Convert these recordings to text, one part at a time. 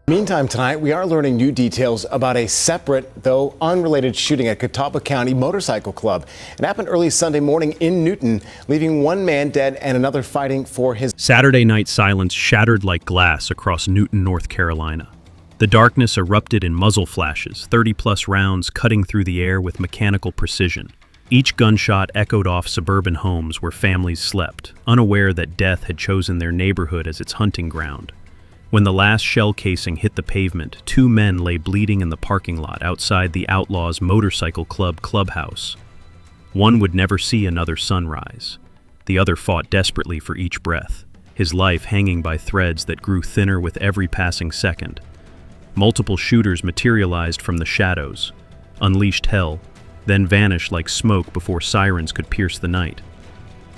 Meantime, tonight we are learning new details about a separate, though unrelated shooting at Catawba County Motorcycle Club. It happened early Sunday morning in Newton, leaving one man dead and another fighting for his. Saturday night silence shattered like glass across Newton, North Carolina. The darkness erupted in muzzle flashes, 30-plus rounds cutting through the air with mechanical precision. Each gunshot echoed off suburban homes where families slept, unaware that death had chosen their neighborhood as its hunting ground. When the last shell casing hit the pavement, two men lay bleeding in the parking lot outside the Outlaws Motorcycle Club clubhouse. One would never see another sunrise. The other fought desperately for each breath, his life hanging by threads that grew thinner with every passing second. Multiple shooters materialized from the shadows, unleashed hell, then vanished like smoke before sirens could pierce the night.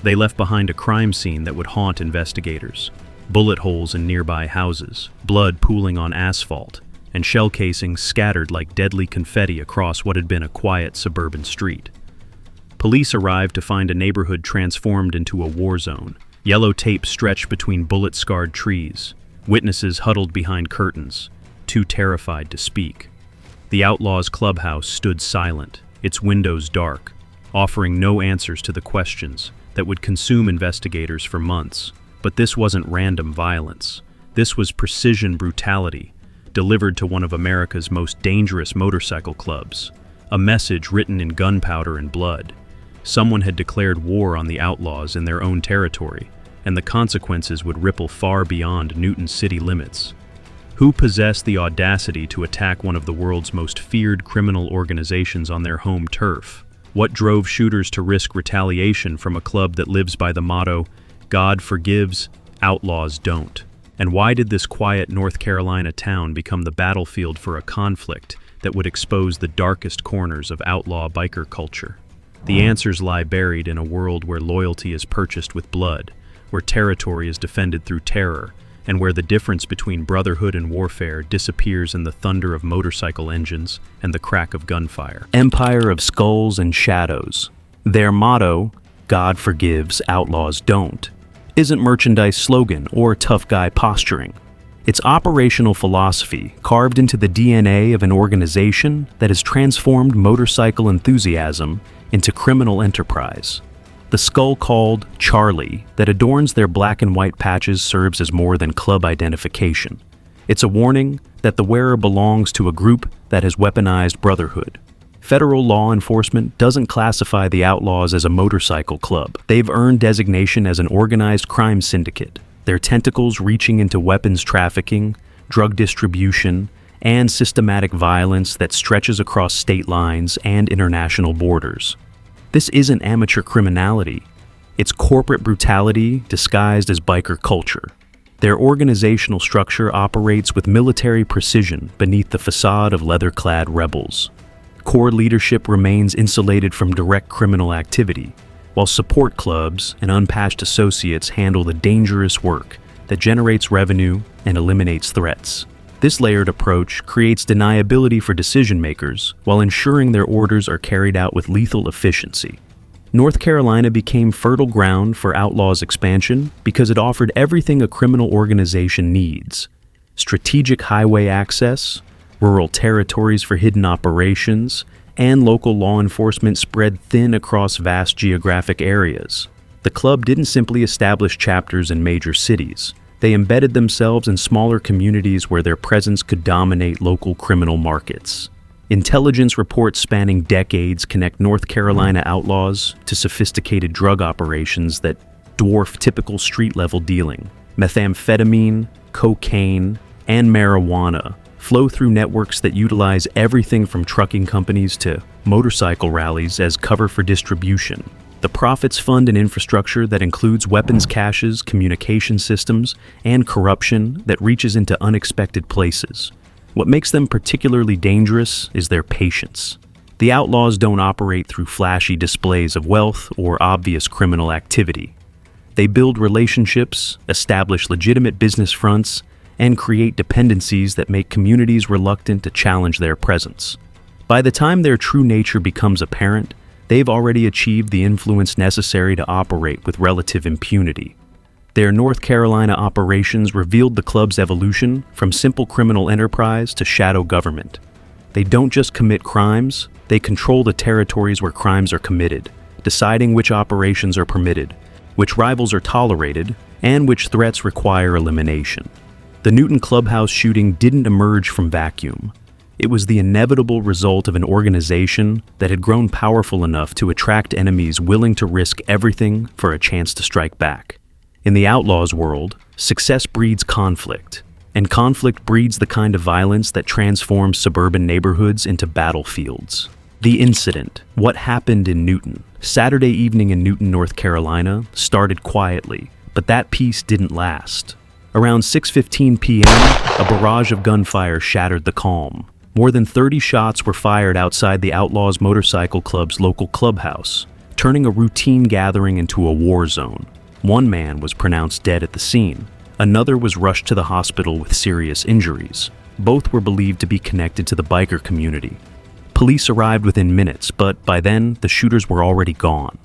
They left behind a crime scene that would haunt investigators. Bullet holes in nearby houses, blood pooling on asphalt, and shell casings scattered like deadly confetti across what had been a quiet suburban street. Police arrived to find a neighborhood transformed into a war zone. Yellow tape stretched between bullet-scarred trees, witnesses huddled behind curtains, too terrified to speak. The Outlaws clubhouse stood silent, its windows dark, offering no answers to the questions that would consume investigators for months. But this wasn't random violence. This was precision brutality, delivered to one of America's most dangerous motorcycle clubs. A message written in gunpowder and blood. Someone had declared war on the Outlaws in their own territory, and the consequences would ripple far beyond Newton's city limits. Who possessed the audacity to attack one of the world's most feared criminal organizations on their home turf? What drove shooters to risk retaliation from a club that lives by the motto, God forgives, outlaws don't? And why did this quiet North Carolina town become the battlefield for a conflict that would expose the darkest corners of outlaw biker culture? The answers lie buried in a world where loyalty is purchased with blood, where territory is defended through terror, and where the difference between brotherhood and warfare disappears in the thunder of motorcycle engines and the crack of gunfire. Empire of skulls and shadows. Their motto, God forgives, outlaws don't, isn't merchandise slogan or tough guy posturing. It's operational philosophy carved into the DNA of an organization that has transformed motorcycle enthusiasm into criminal enterprise. The skull called Charlie that adorns their black and white patches serves as more than club identification. It's a warning that the wearer belongs to a group that has weaponized brotherhood. Federal law enforcement doesn't classify the Outlaws as a motorcycle club. They've earned designation as an organized crime syndicate, their tentacles reaching into weapons trafficking, drug distribution, and systematic violence that stretches across state lines and international borders. This isn't amateur criminality. It's corporate brutality disguised as biker culture. Their organizational structure operates with military precision beneath the facade of leather-clad rebels. Core leadership remains insulated from direct criminal activity, while support clubs and unpatched associates handle the dangerous work that generates revenue and eliminates threats. This layered approach creates deniability for decision-makers while ensuring their orders are carried out with lethal efficiency. North Carolina became fertile ground for Outlaws expansion because it offered everything a criminal organization needs: strategic highway access, rural territories for hidden operations, and local law enforcement spread thin across vast geographic areas. The club didn't simply establish chapters in major cities. They embedded themselves in smaller communities where their presence could dominate local criminal markets. Intelligence reports spanning decades connect North Carolina outlaws to sophisticated drug operations that dwarf typical street-level dealing. Methamphetamine, cocaine, and marijuana flow through networks that utilize everything from trucking companies to motorcycle rallies as cover for distribution. The profits fund an infrastructure that includes weapons caches, communication systems, and corruption that reaches into unexpected places. What makes them particularly dangerous is their patience. The Outlaws don't operate through flashy displays of wealth or obvious criminal activity. They build relationships, establish legitimate business fronts, and create dependencies that make communities reluctant to challenge their presence. By the time their true nature becomes apparent, they've already achieved the influence necessary to operate with relative impunity. Their North Carolina operations revealed the club's evolution from simple criminal enterprise to shadow government. They don't just commit crimes, they control the territories where crimes are committed, deciding which operations are permitted, which rivals are tolerated, and which threats require elimination. The Newton Clubhouse shooting didn't emerge from vacuum. It was the inevitable result of an organization that had grown powerful enough to attract enemies willing to risk everything for a chance to strike back. In the Outlaws world, success breeds conflict, and conflict breeds the kind of violence that transforms suburban neighborhoods into battlefields. The incident, what happened in Newton, Saturday evening in Newton, North Carolina, started quietly, but that peace didn't last. Around 6:15 p.m., a barrage of gunfire shattered the calm. More than 30 shots were fired outside the Outlaws Motorcycle Club's local clubhouse, turning a routine gathering into a war zone. One man was pronounced dead at the scene. Another was rushed to the hospital with serious injuries. Both were believed to be connected to the biker community. Police arrived within minutes, but by then, the shooters were already gone.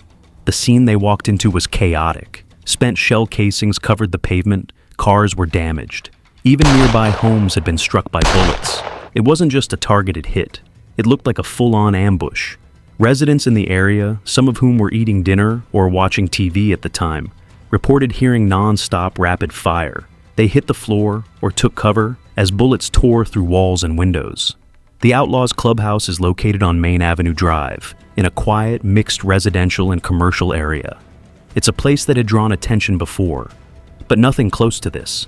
The scene they walked into was chaotic. Spent shell casings covered the pavement, cars were damaged. Even nearby homes had been struck by bullets. It wasn't just a targeted hit. It looked like a full-on ambush. Residents in the area, some of whom were eating dinner or watching TV at the time, reported hearing non-stop rapid fire. They hit the floor or took cover as bullets tore through walls and windows. The Outlaws Clubhouse is located on Main Avenue Drive, in a quiet, mixed residential and commercial area. It's a place that had drawn attention before, but nothing close to this.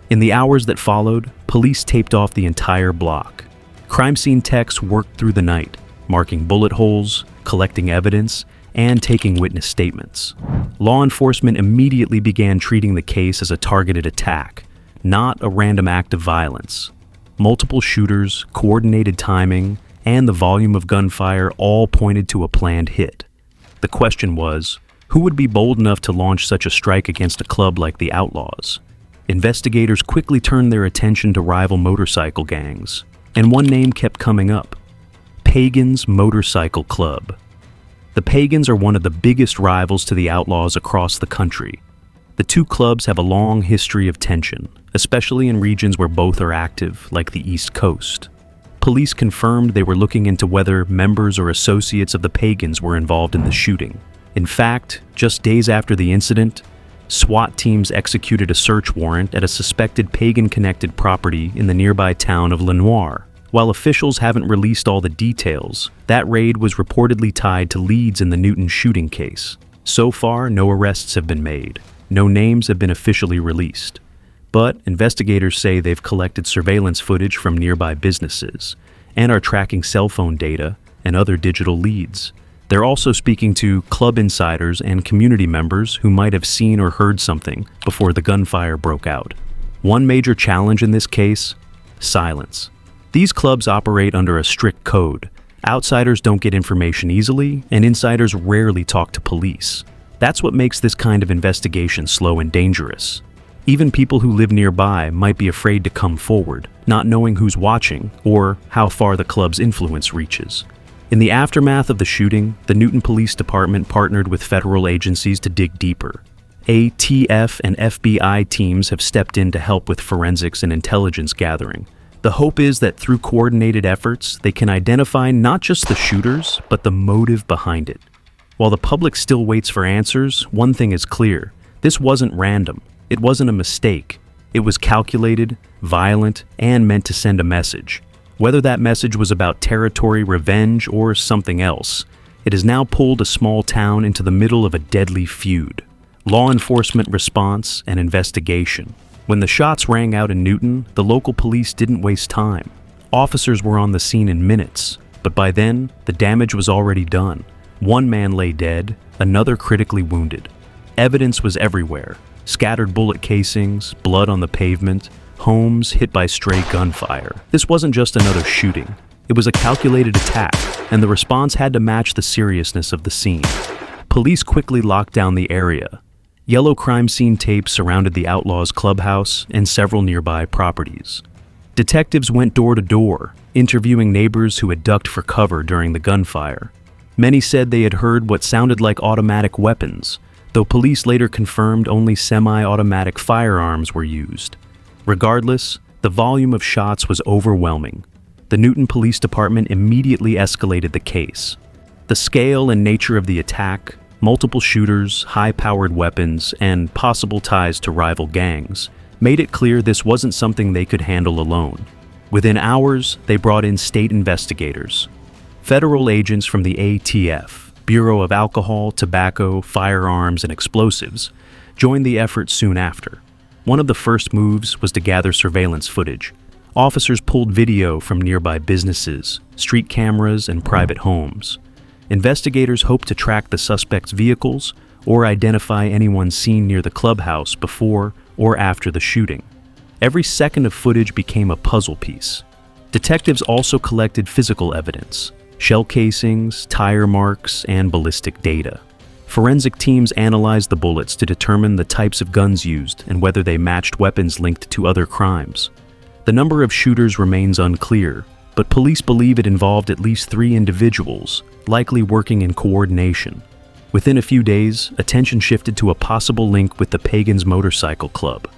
In the hours that followed, police taped off the entire block. Crime scene techs worked through the night, marking bullet holes, collecting evidence, and taking witness statements. Law enforcement immediately began treating the case as a targeted attack, not a random act of violence. Multiple shooters, coordinated timing, and the volume of gunfire all pointed to a planned hit. The question was, who would be bold enough to launch such a strike against a club like the Outlaws? Investigators quickly turned their attention to rival motorcycle gangs, and one name kept coming up: Pagans Motorcycle Club. The Pagans are one of the biggest rivals to the Outlaws across the country. The two clubs have a long history of tension, especially in regions where both are active, like the East Coast. Police confirmed they were looking into whether members or associates of the Pagans were involved in the shooting. In fact, just days after the incident, SWAT teams executed a search warrant at a suspected pagan-connected property in the nearby town of Lenoir. While officials haven't released all the details, that raid was reportedly tied to leads in the Newton shooting case. So far, no arrests have been made. No names have been officially released. But investigators say they've collected surveillance footage from nearby businesses and are tracking cell phone data and other digital leads. They're also speaking to club insiders and community members who might have seen or heard something before the gunfire broke out. One major challenge in this case: silence. These clubs operate under a strict code. Outsiders don't get information easily, and insiders rarely talk to police. That's what makes this kind of investigation slow and dangerous. Even people who live nearby might be afraid to come forward, not knowing who's watching or how far the club's influence reaches. In the aftermath of the shooting, the Newton Police Department partnered with federal agencies to dig deeper. ATF and FBI teams have stepped in to help with forensics and intelligence gathering. The hope is that through coordinated efforts, they can identify not just the shooters, but the motive behind it. While the public still waits for answers, one thing is clear: this wasn't random. It wasn't a mistake. It was calculated, violent, and meant to send a message. Whether that message was about territory, revenge, or something else, it has now pulled a small town into the middle of a deadly feud. Law enforcement response and investigation. When the shots rang out in Newton, the local police didn't waste time. Officers were on the scene in minutes, but by then, the damage was already done. One man lay dead, another critically wounded. Evidence was everywhere: scattered bullet casings, blood on the pavement, homes hit by stray gunfire. This wasn't just another shooting. It was a calculated attack, and the response had to match the seriousness of the scene. Police quickly locked down the area. Yellow crime scene tapes surrounded the Outlaws Clubhouse and several nearby properties. Detectives went door to door, interviewing neighbors who had ducked for cover during the gunfire. Many said they had heard what sounded like automatic weapons, though police later confirmed only semi-automatic firearms were used. Regardless, the volume of shots was overwhelming. The Newton Police Department immediately escalated the case. The scale and nature of the attack, multiple shooters, high-powered weapons, and possible ties to rival gangs made it clear this wasn't something they could handle alone. Within hours, they brought in state investigators. Federal agents from the ATF, Bureau of Alcohol, Tobacco, Firearms, and Explosives, joined the effort soon after. One of the first moves was to gather surveillance footage. Officers pulled video from nearby businesses, street cameras, and private homes. Investigators hoped to track the suspects' vehicles or identify anyone seen near the clubhouse before or after the shooting. Every second of footage became a puzzle piece. Detectives also collected physical evidence: shell casings, tire marks, and ballistic data. Forensic teams analyzed the bullets to determine the types of guns used and whether they matched weapons linked to other crimes. The number of shooters remains unclear, but police believe it involved at least 3 individuals, likely working in coordination. Within a few days, attention shifted to a possible link with the Pagans Motorcycle Club.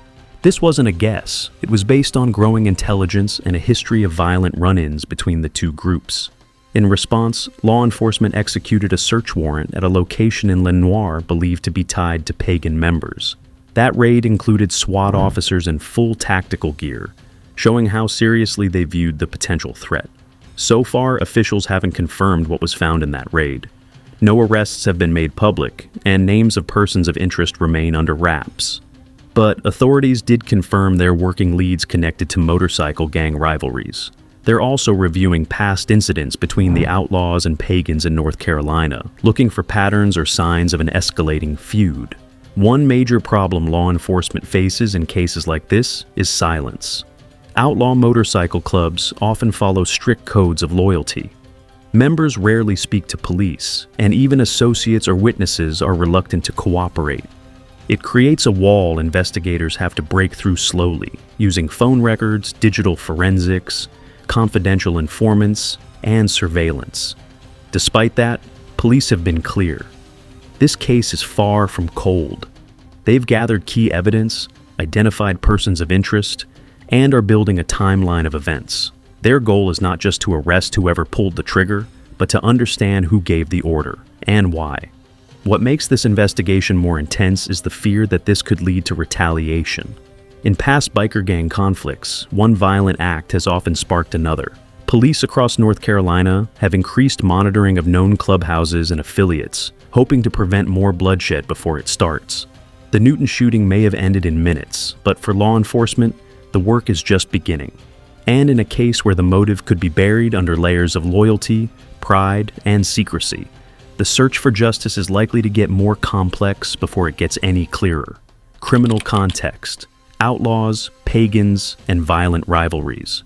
This wasn't a guess. It was based on growing intelligence and a history of violent run-ins between the two groups. In response, law enforcement executed a search warrant at a location in Lenoir believed to be tied to Pagan members. That raid included SWAT officers in full tactical gear, showing how seriously they viewed the potential threat. So far, officials haven't confirmed what was found in that raid. No arrests have been made public, and names of persons of interest remain under wraps. But authorities did confirm they're working leads connected to motorcycle gang rivalries. They're also reviewing past incidents between the Outlaws and Pagans in North Carolina, looking for patterns or signs of an escalating feud. One major problem law enforcement faces in cases like this is silence. Outlaw motorcycle clubs often follow strict codes of loyalty. Members rarely speak to police, and even associates or witnesses are reluctant to cooperate. It creates a wall investigators have to break through slowly, using phone records, digital forensics, confidential informants, and surveillance. Despite that, police have been clear. This case is far from cold. They've gathered key evidence, identified persons of interest, and are building a timeline of events. Their goal is not just to arrest whoever pulled the trigger, but to understand who gave the order and why. What makes this investigation more intense is the fear that this could lead to retaliation. In past biker gang conflicts, one violent act has often sparked another. Police across North Carolina have increased monitoring of known clubhouses and affiliates, hoping to prevent more bloodshed before it starts. The Newton shooting may have ended in minutes, but for law enforcement, the work is just beginning. And in a case where the motive could be buried under layers of loyalty, pride, and secrecy, the search for justice is likely to get more complex before it gets any clearer. Criminal context, outlaws, pagans, and violent rivalries.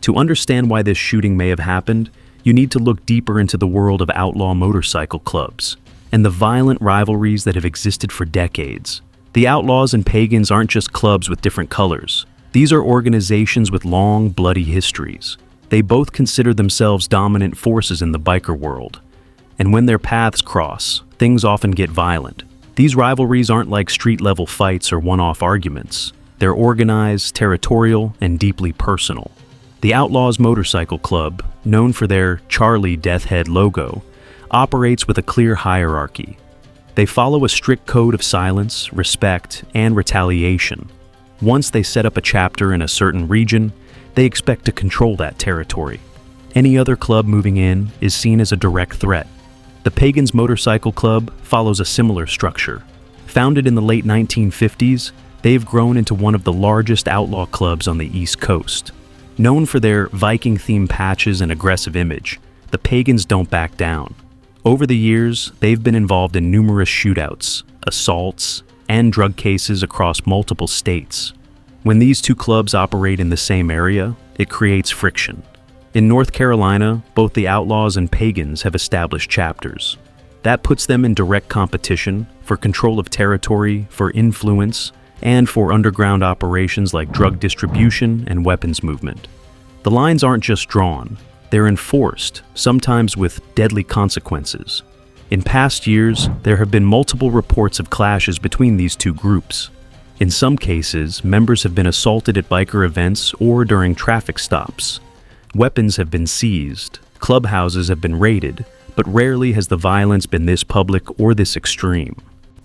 To understand why this shooting may have happened, you need to look deeper into the world of outlaw motorcycle clubs and the violent rivalries that have existed for decades. The Outlaws and Pagans aren't just clubs with different colors. These are organizations with long, bloody histories. They both consider themselves dominant forces in the biker world. And when their paths cross, things often get violent. These rivalries aren't like street-level fights or one-off arguments. They're organized, territorial, and deeply personal. The Outlaws Motorcycle Club, known for their Charlie Deathhead logo, operates with a clear hierarchy. They follow a strict code of silence, respect, and retaliation. Once they set up a chapter in a certain region, they expect to control that territory. Any other club moving in is seen as a direct threat. The Pagans Motorcycle Club follows a similar structure. Founded in the late 1950s, they've grown into one of the largest outlaw clubs on the East Coast. Known for their Viking-themed patches and aggressive image, the Pagans don't back down. Over the years, they've been involved in numerous shootouts, assaults, and drug cases across multiple states. When these two clubs operate in the same area, it creates friction. In North Carolina, both the Outlaws and Pagans have established chapters. That puts them in direct competition for control of territory, for influence, and for underground operations like drug distribution and weapons movement. The lines aren't just drawn, they're enforced, sometimes with deadly consequences. In past years, there have been multiple reports of clashes between these two groups. In some cases, members have been assaulted at biker events or during traffic stops. Weapons have been seized, clubhouses have been raided, but rarely has the violence been this public or this extreme.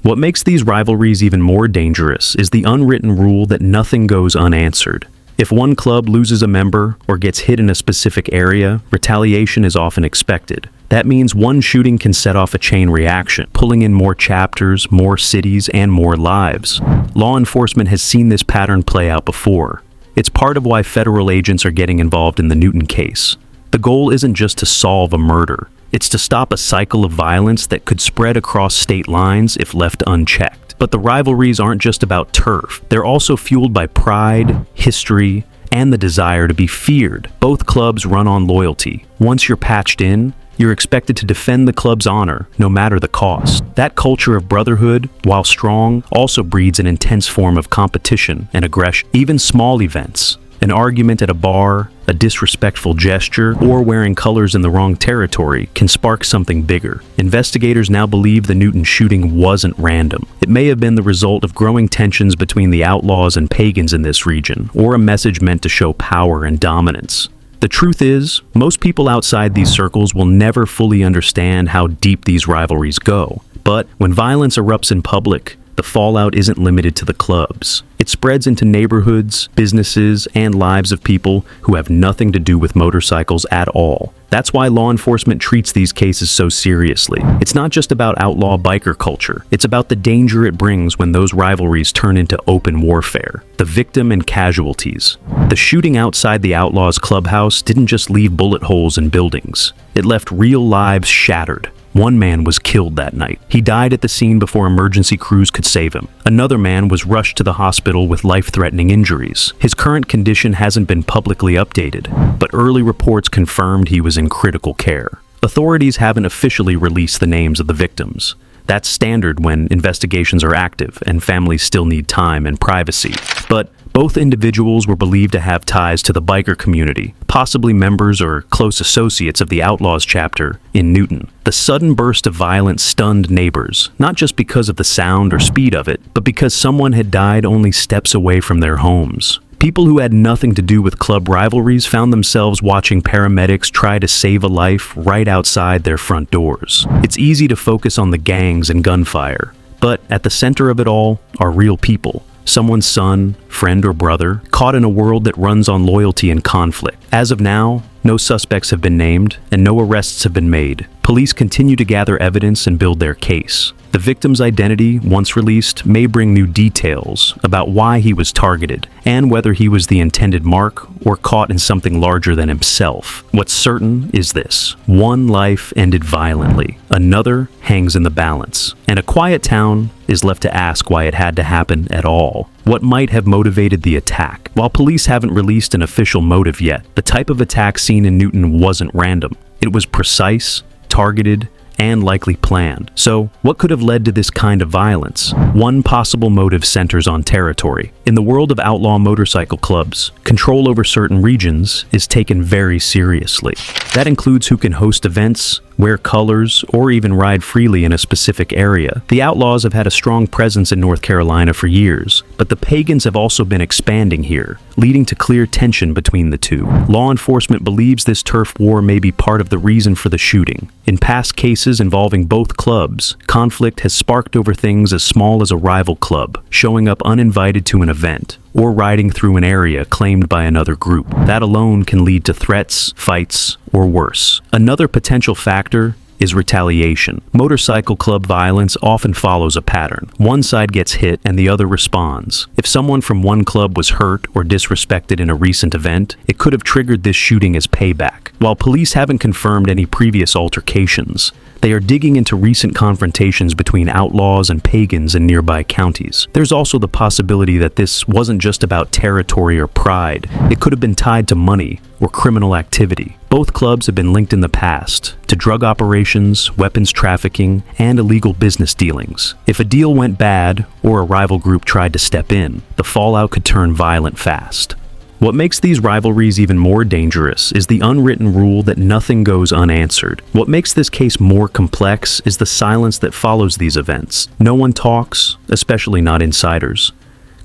What makes these rivalries even more dangerous is the unwritten rule that nothing goes unanswered. If one club loses a member or gets hit in a specific area, retaliation is often expected. That means one shooting can set off a chain reaction, pulling in more chapters, more cities, and more lives. Law enforcement has seen this pattern play out before. It's part of why federal agents are getting involved in the Newton case. The goal isn't just to solve a murder. It's to stop a cycle of violence that could spread across state lines if left unchecked. But the rivalries aren't just about turf. They're also fueled by pride, history, and the desire to be feared. Both clubs run on loyalty. Once you're patched in, you're expected to defend the club's honor, no matter the cost. That culture of brotherhood, while strong, also breeds an intense form of competition and aggression. Even small events, an argument at a bar, a disrespectful gesture, or wearing colors in the wrong territory can spark something bigger. Investigators now believe the Newton shooting wasn't random. It may have been the result of growing tensions between the outlaws and pagans in this region, or a message meant to show power and dominance. The truth is, most people outside these circles will never fully understand how deep these rivalries go. But when violence erupts in public, the fallout isn't limited to the clubs. It spreads into neighborhoods, businesses, and lives of people who have nothing to do with motorcycles at all. That's why law enforcement treats these cases so seriously. It's not just about outlaw biker culture. It's about the danger it brings when those rivalries turn into open warfare. The victim and casualties. The shooting outside the Outlaws clubhouse didn't just leave bullet holes in buildings. It left real lives shattered. One man was killed that night. He died at the scene before emergency crews could save him. Another man was rushed to the hospital with life-threatening injuries. His current condition hasn't been publicly updated, but early reports confirmed he was in critical care. Authorities haven't officially released the names of the victims. That's standard when investigations are active and families still need time and privacy. But both individuals were believed to have ties to the biker community, possibly members or close associates of the Outlaws chapter in Newton. The sudden burst of violence stunned neighbors, not just because of the sound or speed of it, but because someone had died only steps away from their homes. People who had nothing to do with club rivalries found themselves watching paramedics try to save a life right outside their front doors. It's easy to focus on the gangs and gunfire, but at the center of it all are real people. Someone's son, friend, or brother, caught in a world that runs on loyalty and conflict. As of now, no suspects have been named, and no arrests have been made. Police continue to gather evidence and build their case. The victim's identity, once released, may bring new details about why he was targeted, and whether he was the intended mark or caught in something larger than himself. What's certain is this: one life ended violently, another hangs in the balance, and a quiet town is left to ask why it had to happen at all. What might have motivated the attack? While police haven't released an official motive yet, the type of attack seen in Newton wasn't random. It was precise, targeted, and likely planned. So, what could have led to this kind of violence? One possible motive centers on territory. In the world of outlaw motorcycle clubs, control over certain regions is taken very seriously. That includes who can host events, wear colors, or even ride freely in a specific area. The Outlaws have had a strong presence in North Carolina for years, but the pagans have also been expanding here, leading to clear tension between the two. Law enforcement believes this turf war may be part of the reason for the shooting. In past cases involving both clubs, conflict has sparked over things as small as a rival club, showing up uninvited to an event, or riding through an area claimed by another group. That alone can lead to threats, fights, or worse. Another potential factor is retaliation. Motorcycle club violence often follows a pattern. One side gets hit and the other responds. If someone from one club was hurt or disrespected in a recent event, it could have triggered this shooting as payback. While police haven't confirmed any previous altercations, they are digging into recent confrontations between outlaws and pagans in nearby counties. There's also the possibility that this wasn't just about territory or pride. It could have been tied to money or criminal activity. Both clubs have been linked in the past to drug operations, weapons trafficking, and illegal business dealings. If a deal went bad or a rival group tried to step in, the fallout could turn violent fast. What makes these rivalries even more dangerous is the unwritten rule that nothing goes unanswered. What makes this case more complex is the silence that follows these events. No one talks, especially not insiders.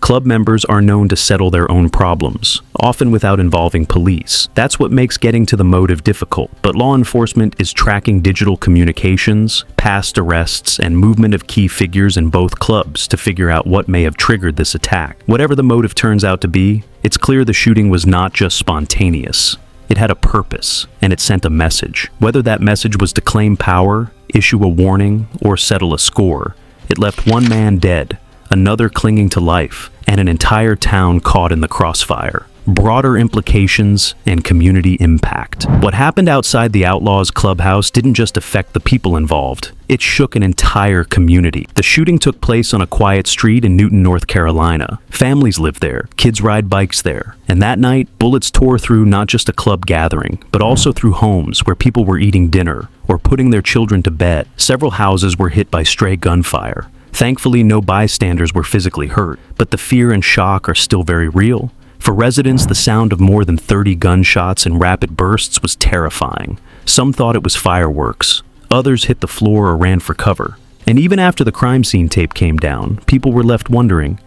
Club members are known to settle their own problems, often without involving police. That's what makes getting to the motive difficult. But law enforcement is tracking digital communications, past arrests, and movement of key figures in both clubs to figure out what may have triggered this attack. Whatever the motive turns out to be, it's clear the shooting was not just spontaneous. It had a purpose, and it sent a message. Whether that message was to claim power, issue a warning, or settle a score, it left one man dead, another clinging to life, and an entire town caught in the crossfire. Broader implications and community impact. What happened outside the Outlaws clubhouse didn't just affect the people involved. It shook an entire community. The shooting took place on a quiet street in Newton, North Carolina. Families live there, kids ride bikes there. And that night, bullets tore through not just a club gathering, but also through homes where people were eating dinner or putting their children to bed. Several houses were hit by stray gunfire. Thankfully, no bystanders were physically hurt, but the fear and shock are still very real. For residents, the sound of more than 30 gunshots in rapid bursts was terrifying. Some thought it was fireworks. Others hit the floor or ran for cover. And even after the crime scene tape came down, people were left wondering,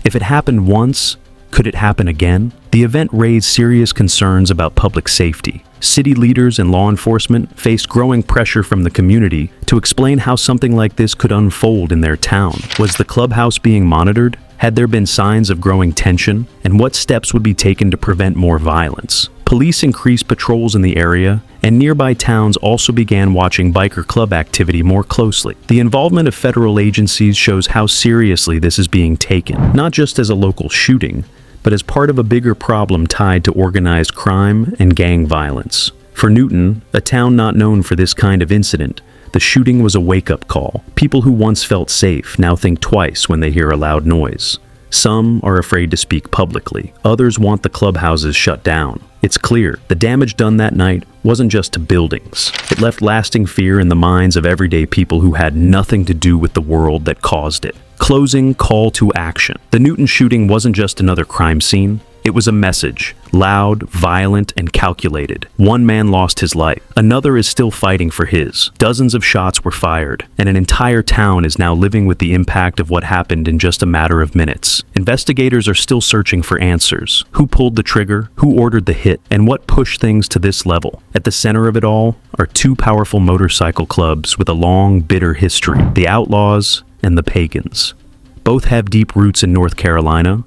if it happened once, could it happen again? The event raised serious concerns about public safety. City leaders and law enforcement faced growing pressure from the community to explain how something like this could unfold in their town. Was the clubhouse being monitored? Had there been signs of growing tension? And what steps would be taken to prevent more violence? Police increased patrols in the area, and nearby towns also began watching biker club activity more closely. The involvement of federal agencies shows how seriously this is being taken, not just as a local shooting, but as part of a bigger problem tied to organized crime and gang violence. For Newton, a town not known for this kind of incident, the shooting was a wake-up call. People who once felt safe now think twice when they hear a loud noise. Some are afraid to speak publicly. Others want the clubhouses shut down. It's clear the damage done that night wasn't just to buildings. It left lasting fear in the minds of everyday people who had nothing to do with the world that caused it. Closing call to action. The Newton shooting wasn't just another crime scene. It was a message, loud, violent, and calculated. One man lost his life. Another is still fighting for his. Dozens of shots were fired, and an entire town is now living with the impact of what happened in just a matter of minutes. Investigators are still searching for answers. Who pulled the trigger? Who ordered the hit? And what pushed things to this level? At the center of it all are two powerful motorcycle clubs with a long, bitter history: the Outlaws and the Pagans. Both have deep roots in North Carolina.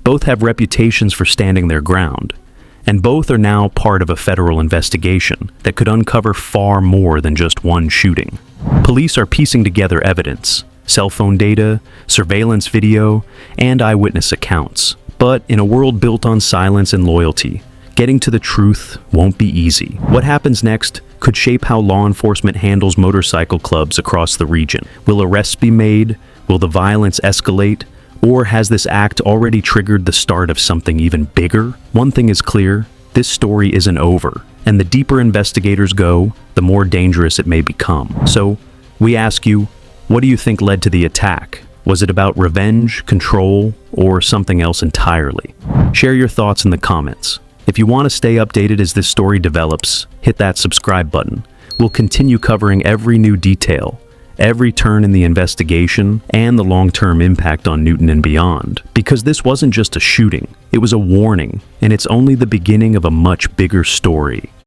Both have reputations for standing their ground, and both are now part of a federal investigation that could uncover far more than just one shooting. Police are piecing together evidence, cell phone data, surveillance video, and eyewitness accounts. But in a world built on silence and loyalty, getting to the truth won't be easy. What happens next could shape how law enforcement handles motorcycle clubs across the region. Will arrests be made? Will the violence escalate? Or has this act already triggered the start of something even bigger? One thing is clear, this story isn't over, and the deeper investigators go, the more dangerous it may become. So, we ask you, what do you think led to the attack? Was it about revenge, control, or something else entirely? Share your thoughts in the comments. If you want to stay updated as this story develops, hit that subscribe button. We'll continue covering every new detail, every turn in the investigation, and the long-term impact on Newton and beyond. Because this wasn't just a shooting, it was a warning, and it's only the beginning of a much bigger story.